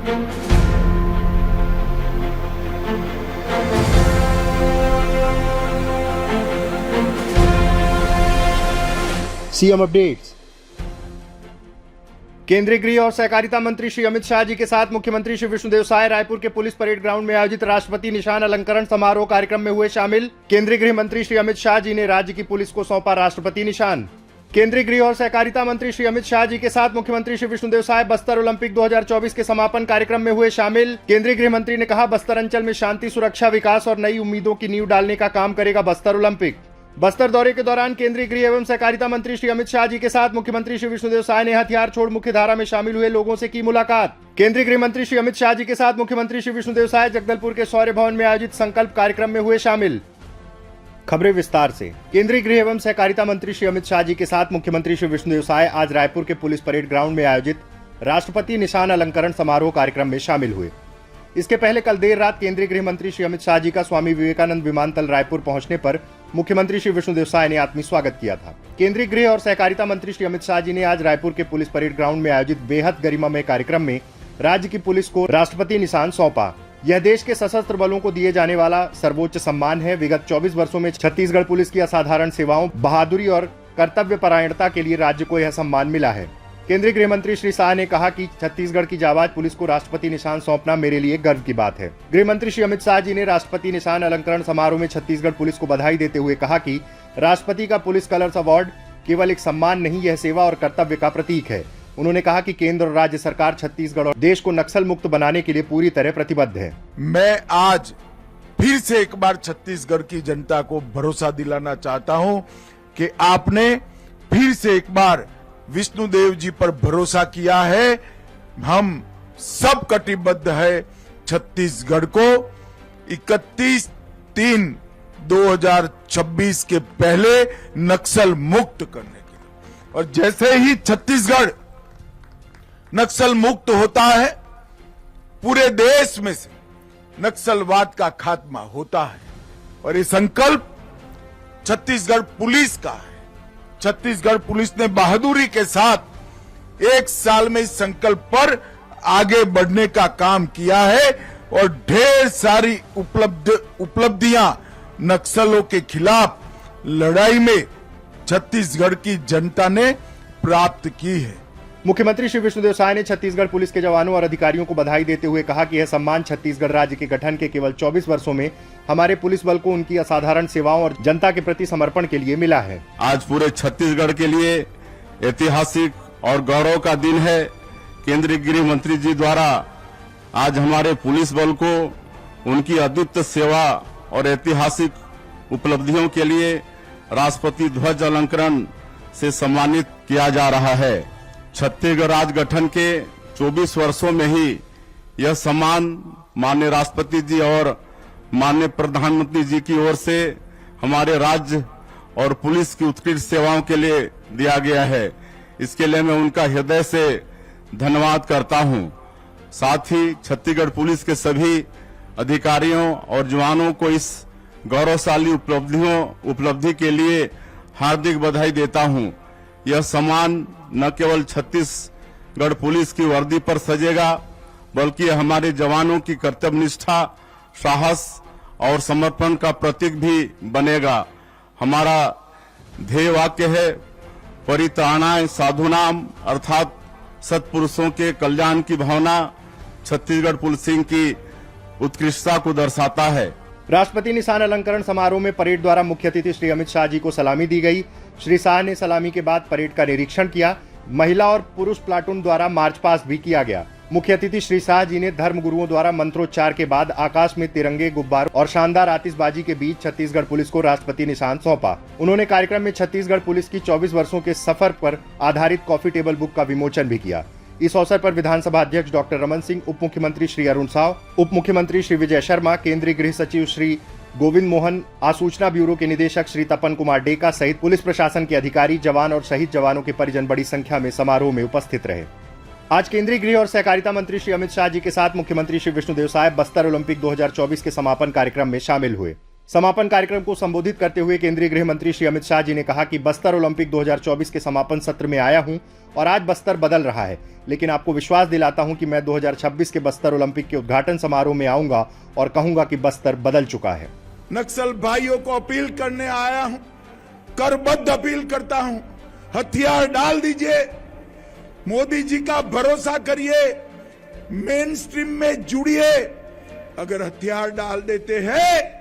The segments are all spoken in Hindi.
CM updates. केंद्रीय गृह और सहकारिता मंत्री श्री अमित शाह जी के साथ मुख्यमंत्री श्री विष्णुदेव साय रायपुर के पुलिस परेड ग्राउंड में आयोजित राष्ट्रपति निशान अलंकरण समारोह कार्यक्रम में हुए शामिल। केंद्रीय गृह मंत्री श्री अमित शाह जी ने राज्य की पुलिस को सौंपा राष्ट्रपति निशान। केंद्रीय गृह और सहकारिता मंत्री श्री अमित शाह जी के साथ मुख्यमंत्री श्री विष्णुदेव साय बस्तर ओलंपिक 2024 के समापन कार्यक्रम में हुए शामिल। केंद्रीय गृह मंत्री ने कहा, बस्तर अंचल में शांति, सुरक्षा, विकास और नई उम्मीदों की नींव डालने का काम करेगा बस्तर ओलंपिक। बस्तर दौरे के दौरान केंद्रीय गृह एवं सहकारिता मंत्री श्री अमित शाह जी के साथ मुख्यमंत्री श्री विष्णुदेव साय ने हथियार छोड़ मुख्यधारा में शामिल हुए लोगों से की मुलाकात। केंद्रीय गृह मंत्री श्री अमित शाह जी के साथ मुख्यमंत्री श्री विष्णुदेव साय जगदलपुर के शौर्य भवन में आयोजित संकल्प कार्यक्रम में हुए शामिल। खबरें विस्तार से। केंद्रीय गृह एवं सहकारिता मंत्री श्री अमित शाह जी के साथ मुख्यमंत्री श्री विष्णुदेव साय आज रायपुर के पुलिस परेड ग्राउंड में आयोजित राष्ट्रपति निशान अलंकरण समारोह कार्यक्रम में शामिल हुए। इसके पहले कल देर रात केंद्रीय गृह मंत्री श्री अमित शाह जी का स्वामी विवेकानंद विमानतल रायपुर पहुंचने पर मुख्यमंत्री श्री विष्णुदेव साय ने आत्मीय स्वागत किया था। केंद्रीय गृह और सहकारिता मंत्री श्री अमित शाह जी ने आज रायपुर के पुलिस परेड ग्राउंड में आयोजित बेहद गरिमामय कार्यक्रम में राज्य की पुलिस को राष्ट्रपति निशान सौंपा। यह देश के सशस्त्र बलों को दिए जाने वाला सर्वोच्च सम्मान है। विगत 24 वर्षों में छत्तीसगढ़ पुलिस की असाधारण सेवाओं, बहादुरी और कर्तव्य परायणता के लिए राज्य को यह सम्मान मिला है। केंद्रीय गृह मंत्री श्री शाह ने कहा कि छत्तीसगढ़ की जाबाज पुलिस को राष्ट्रपति निशान सौंपना मेरे लिए गर्व की बात है। गृह मंत्री श्री अमित शाह जी ने राष्ट्रपति निशान अलंकरण समारोह में छत्तीसगढ़ पुलिस को बधाई देते हुए कहा कि राष्ट्रपति का पुलिस कलर्स अवार्ड केवल एक सम्मान नहीं, यह सेवा और कर्तव्य का प्रतीक है। उन्होंने कहा कि केंद्र और राज्य सरकार छत्तीसगढ़ और देश को नक्सल मुक्त बनाने के लिए पूरी तरह प्रतिबद्ध है। मैं आज फिर से एक बार छत्तीसगढ़ की जनता को भरोसा दिलाना चाहता हूं कि आपने फिर से एक बार विष्णुदेव जी पर भरोसा किया है। हम सब कटिबद्ध है छत्तीसगढ़ को 31/3/2026 के पहले नक्सल मुक्त करने के लिए। और जैसे ही छत्तीसगढ़ नक्सल मुक्त होता है, पूरे देश में से नक्सलवाद का खात्मा होता है। और ये संकल्प छत्तीसगढ़ पुलिस का है। छत्तीसगढ़ पुलिस ने बहादुरी के साथ एक साल में इस संकल्प पर आगे बढ़ने का काम किया है और ढेर सारी उपलब्धियां नक्सलों के खिलाफ लड़ाई में छत्तीसगढ़ की जनता ने प्राप्त की है। मुख्यमंत्री श्री विष्णुदेव साय ने छत्तीसगढ़ पुलिस के जवानों और अधिकारियों को बधाई देते हुए कहा कि यह सम्मान छत्तीसगढ़ राज्य के गठन के केवल 24 वर्षों में हमारे पुलिस बल को उनकी असाधारण सेवाओं और जनता के प्रति समर्पण के लिए मिला है। आज पूरे छत्तीसगढ़ के लिए ऐतिहासिक और गौरव का दिन है। केंद्रीय गृह मंत्री जी द्वारा आज हमारे पुलिस बल को उनकी अद्वितीय सेवा और ऐतिहासिक उपलब्धियों के लिए राष्ट्रपति ध्वज अलंकरण से सम्मानित किया जा रहा है। छत्तीसगढ़ राज्य गठन के 24 वर्षों में ही यह सम्मान माननीय राष्ट्रपति जी और माननीय प्रधानमंत्री जी की ओर से हमारे राज्य और पुलिस की उत्कृष्ट सेवाओं के लिए दिया गया है। इसके लिए मैं उनका हृदय से धन्यवाद करता हूं। साथ ही छत्तीसगढ़ पुलिस के सभी अधिकारियों और जवानों को इस गौरवशाली उपलब्धि के लिए हार्दिक बधाई देता हूं। यह सम्मान न केवल छत्तीसगढ़ पुलिस की वर्दी पर सजेगा, बल्कि हमारे जवानों की कर्तव्यनिष्ठा, साहस और समर्पण का प्रतीक भी बनेगा। हमारा ध्येय वाक्य है, परित्राणाय साधूनाम, अर्थात सत्पुरुषों के कल्याण की भावना छत्तीसगढ़ पुलिसिंग की उत्कृष्टता को दर्शाता है। राष्ट्रपति निशान अलंकरण समारोह में परेड द्वारा मुख्य अतिथि श्री अमित शाह जी को सलामी दी गई। श्री शाह ने सलामी के बाद परेड का निरीक्षण किया। महिला और पुरुष प्लाटून द्वारा मार्च पास्ट भी किया गया। मुख्य अतिथि श्री शाह जी ने धर्म गुरुओं द्वारा मंत्रोच्चार के बाद आकाश में तिरंगे, गुब्बारों और शानदार आतिशबाजी के बीच छत्तीसगढ़ पुलिस को राष्ट्रपति निशान सौंपा। उन्होंने कार्यक्रम में छत्तीसगढ़ पुलिस की 24 वर्षों के सफर पर आधारित कॉफी टेबल बुक का विमोचन भी किया। इस अवसर पर विधानसभा अध्यक्ष डॉक्टर रमन सिंह, उप मुख्यमंत्री श्री अरुण साव, उप मुख्यमंत्री श्री विजय शर्मा, केंद्रीय गृह सचिव श्री गोविंद मोहन, आसूचना ब्यूरो के निदेशक श्री तपन कुमार डेका सहित पुलिस प्रशासन के अधिकारी, जवान और शहीद जवानों के परिजन बड़ी संख्या में समारोह में उपस्थित रहे। आज केंद्रीय गृह और सहकारिता मंत्री श्री अमित शाह जी के साथ मुख्यमंत्री श्री विष्णुदेव साय बस्तर ओलंपिक 2024 के समापन कार्यक्रम में शामिल हुए। समापन कार्यक्रम को संबोधित करते हुए केंद्रीय गृह मंत्री श्री अमित शाह जी ने कहा कि बस्तर ओलंपिक 2024 के समापन सत्र में आया हूं और आज बस्तर बदल रहा है, लेकिन आपको विश्वास दिलाता हूं कि मैं 2026 के बस्तर ओलंपिक के उद्घाटन समारोह में आऊंगा और कहूंगा कि बस्तर बदल चुका है। नक्सल भाइयों को अपील करने आया हूं, करबद्ध अपील करता हूं, हथियार डाल दीजिए, मोदी जी का भरोसा करिए, मेन स्ट्रीम में जुड़िए। अगर हथियार डाल देते हैं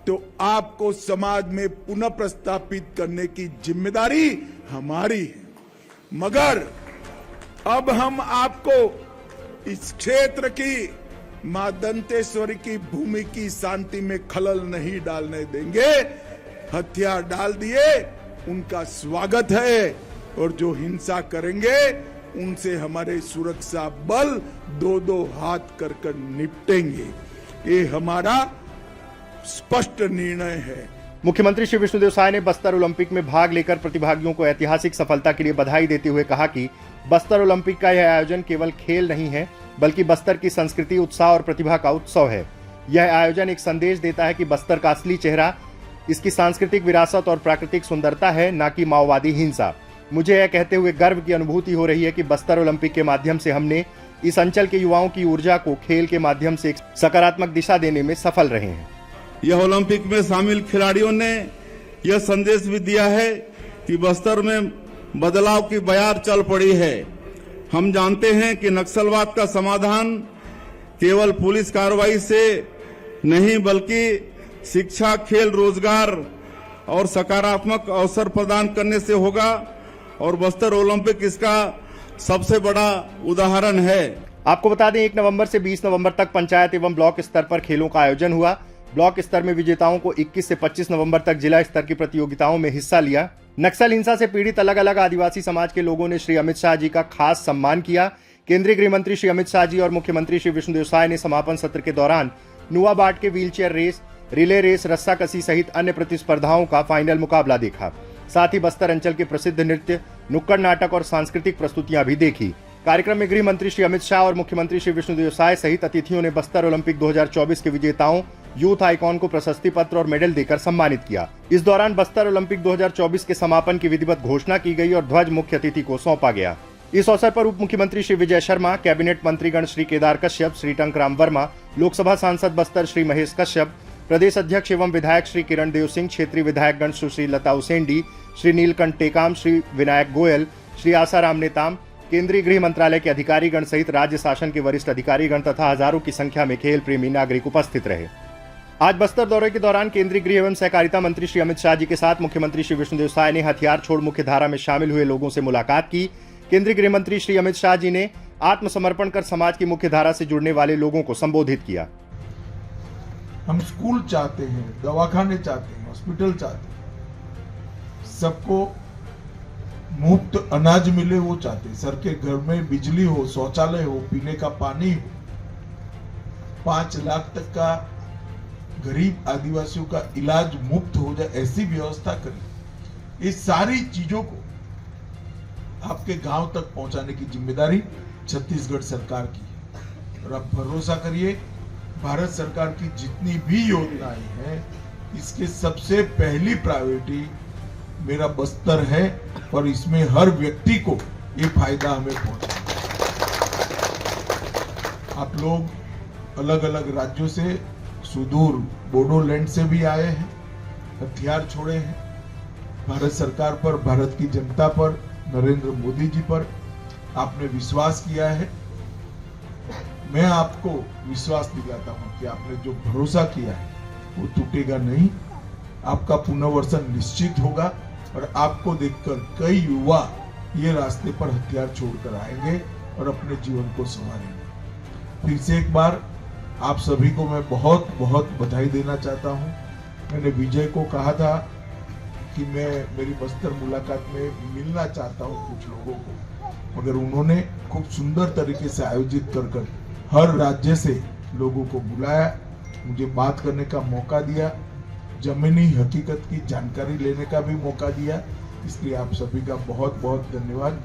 तो आपको समाज में पुनः प्रस्थापित करने की जिम्मेदारी हमारी है। मगर अब हम आपको इस क्षेत्र की मां दंतेश्वरी की भूमि की शांति में खलल नहीं डालने देंगे। हथियार डाल दिए, उनका स्वागत है, और जो हिंसा करेंगे उनसे हमारे सुरक्षा बल दो हाथ कर निपटेंगे। ये हमारा स्पष्ट निर्णय है। मुख्यमंत्री श्री विष्णुदेव साय ने बस्तर ओलंपिक में भाग लेकर प्रतिभागियों को ऐतिहासिक सफलता के लिए बधाई देते हुए कहा कि बस्तर ओलंपिक का यह आयोजन केवल खेल नहीं है, बल्कि बस्तर की संस्कृति, उत्साह और प्रतिभा का उत्सव है। यह आयोजन एक संदेश देता है कि बस्तर का असली चेहरा इसकी सांस्कृतिक विरासत और प्राकृतिक सुंदरता है, न कि माओवादी हिंसा। मुझे यह कहते हुए गर्व की अनुभूति हो रही है कि बस्तर ओलंपिक के माध्यम से हमने इस अंचल के युवाओं की ऊर्जा को खेल के माध्यम से एक सकारात्मक दिशा देने में सफल रहे हैं। यह ओलंपिक में शामिल खिलाड़ियों ने यह संदेश भी दिया है कि बस्तर में बदलाव की बयार चल पड़ी है। हम जानते हैं कि नक्सलवाद का समाधान केवल पुलिस कार्रवाई से नहीं, बल्कि शिक्षा, खेल, रोजगार और सकारात्मक अवसर प्रदान करने से होगा, और बस्तर ओलंपिक इसका सबसे बड़ा उदाहरण है। आपको बता दें 1 नवंबर से 20 नवंबर तक पंचायत एवं ब्लॉक स्तर पर खेलों का आयोजन हुआ। ब्लॉक स्तर में विजेताओं को 21 से 25 नवंबर तक जिला स्तर की प्रतियोगिताओं में हिस्सा लिया। नक्सल हिंसा से पीड़ित अलग अलग आदिवासी समाज के लोगों ने श्री अमित शाह जी का खास सम्मान किया। केंद्रीय गृह मंत्री श्री अमित शाह जी और मुख्यमंत्री श्री विष्णुदेव साय ने समापन सत्र के दौरान नुआ बाट के व्हीलचेयर रेस, रिले रेस, रस्साकसी सहित अन्य प्रतिस्पर्धाओं का फाइनल मुकाबला देखा। साथ ही बस्तर अंचल के प्रसिद्ध नृत्य, नुक्कड़ नाटक और सांस्कृतिक प्रस्तुतियां भी देखी। कार्यक्रम में गृह मंत्री श्री अमित शाह और मुख्यमंत्री श्री विष्णुदेव साय सहित अतिथियों ने बस्तर ओलंपिक 2024 के विजेताओं, यूथ आइकॉन को प्रशस्ति पत्र और मेडल देकर सम्मानित किया। इस दौरान बस्तर ओलंपिक 2024 के समापन की विधिवत घोषणा की गई और ध्वज मुख्य अतिथि को सौंपा गया। इस अवसर पर उप मुख्यमंत्री श्री विजय शर्मा, कैबिनेट मंत्रीगण श्री केदार कश्यप, श्री टंकराम वर्मा, लोकसभा सांसद बस्तर श्री महेश कश्यप, प्रदेश अध्यक्ष एवं विधायक श्री किरण देव सिंह, क्षेत्रीय विधायकगण सुश्री लता उसेंडी, श्री नीलकंठ टेकाम, श्री विनायक गोयल, श्री आसाराम नेताम, केंद्रीय गृह मंत्रालय के अधिकारीगण सहित राज्य शासन के वरिष्ठ अधिकारीगण तथा हजारों की संख्या में खेल प्रेमी नागरिक उपस्थित रहे। आज बस्तर दौरे के दौरान केंद्रीय गृह एवं सहकारिता मंत्री श्री अमित शाह जी के साथ मुख्यमंत्री श्री विष्णुदेव साय ने हथियार छोड़ मुख्य धारा में शामिल हुए लोगों से मुलाकात की। केंद्रीय गृह मंत्री श्री अमित शाह जी ने आत्मसमर्पण कर समाज की मुख्य धारा से जुड़ने वाले लोगों को संबोधित किया। हम स्कूल चाहते हैं, दवाखाने चाहते हैं, हॉस्पिटल चाहते हैं, सबको मुफ्त अनाज मिले वो चाहते हैं, सबके घर में बिजली हो, शौचालय हो, पीने का पानी हो, 5 लाख तक का गरीब आदिवासियों का इलाज मुफ्त हो जाए, ऐसी व्यवस्था करें। इस सारी चीजों को आपके गांव तक पहुंचाने की जिम्मेदारी छत्तीसगढ़ सरकार की है। और आप भरोसा करिए, भारत सरकार की जितनी भी योजनाएं हैं, इसके सबसे पहली प्रायोरिटी मेरा बस्तर है और इसमें हर व्यक्ति को ये फायदा हमें पहुंचा। आप लोग अलग अलग राज्यों से, सुदूर बोडोलैंड से भी आए हैं, हथियार छोड़े हैं। भारत सरकार पर, भारत की जनता पर, नरेंद्र मोदी जी पर आपने विश्वास किया है। मैं आपको विश्वास दिलाता हूं कि आपने जो भरोसा किया है वो टूटेगा नहीं। आपका पुनर्वसन निश्चित होगा और आपको देखकर कई युवा ये रास्ते पर हथियार छोड़कर आएंगे और अपने जीवन को संवारेंगे। फिर से एक बार आप सभी को मैं बहुत बहुत बधाई देना चाहता हूं। मैंने विजय को कहा था कि मैं मेरी बस्तर मुलाकात में मिलना चाहता हूं कुछ लोगों को, मगर उन्होंने खूब सुंदर तरीके से आयोजित कर हर राज्य से लोगों को बुलाया, मुझे बात करने का मौका दिया, जमीनी हकीकत की जानकारी लेने का भी मौका दिया। इसलिए आप सभी का बहुत बहुत धन्यवाद।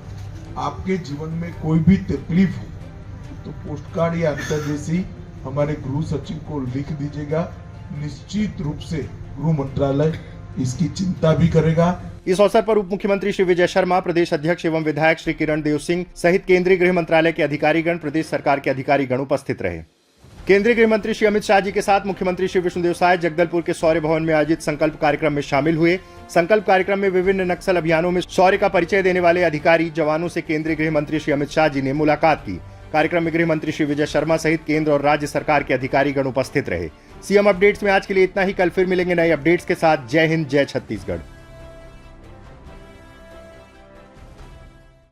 आपके जीवन में कोई भी तकलीफ हो तो पोस्टकार्ड या अंतर्देशी हमारे गृह सचिव को लिख दीजिएगा। निश्चित रूप से गृह मंत्रालय इसकी चिंता भी करेगा। इस अवसर पर उप मुख्यमंत्री श्री विजय शर्मा, प्रदेश अध्यक्ष एवं विधायक श्री किरण देव सिंह सहित केंद्रीय गृह मंत्रालय के अधिकारीगण, प्रदेश सरकार के अधिकारीगण उपस्थित रहे। केंद्रीय गृह मंत्री श्री अमित शाह जी के साथ मुख्यमंत्री श्री विष्णुदेव साय जगदलपुर के शौर्य भवन में आयोजित संकल्प कार्यक्रम में शामिल हुए। संकल्प कार्यक्रम में विभिन्न नक्सल अभियानों में शौर्य का परिचय देने वाले अधिकारी जवानों से केंद्रीय गृह मंत्री श्री अमित शाह जी ने मुलाकात की। कार्यक्रम में गृह मंत्री श्री विजय शर्मा सहित केंद्र और राज्य सरकार के अधिकारीगण उपस्थित रहे। सीएम अपडेट्स में आज के लिए इतना ही। कल फिर मिलेंगे नए अपडेट्स के साथ। जय हिंद, जय छत्तीसगढ़।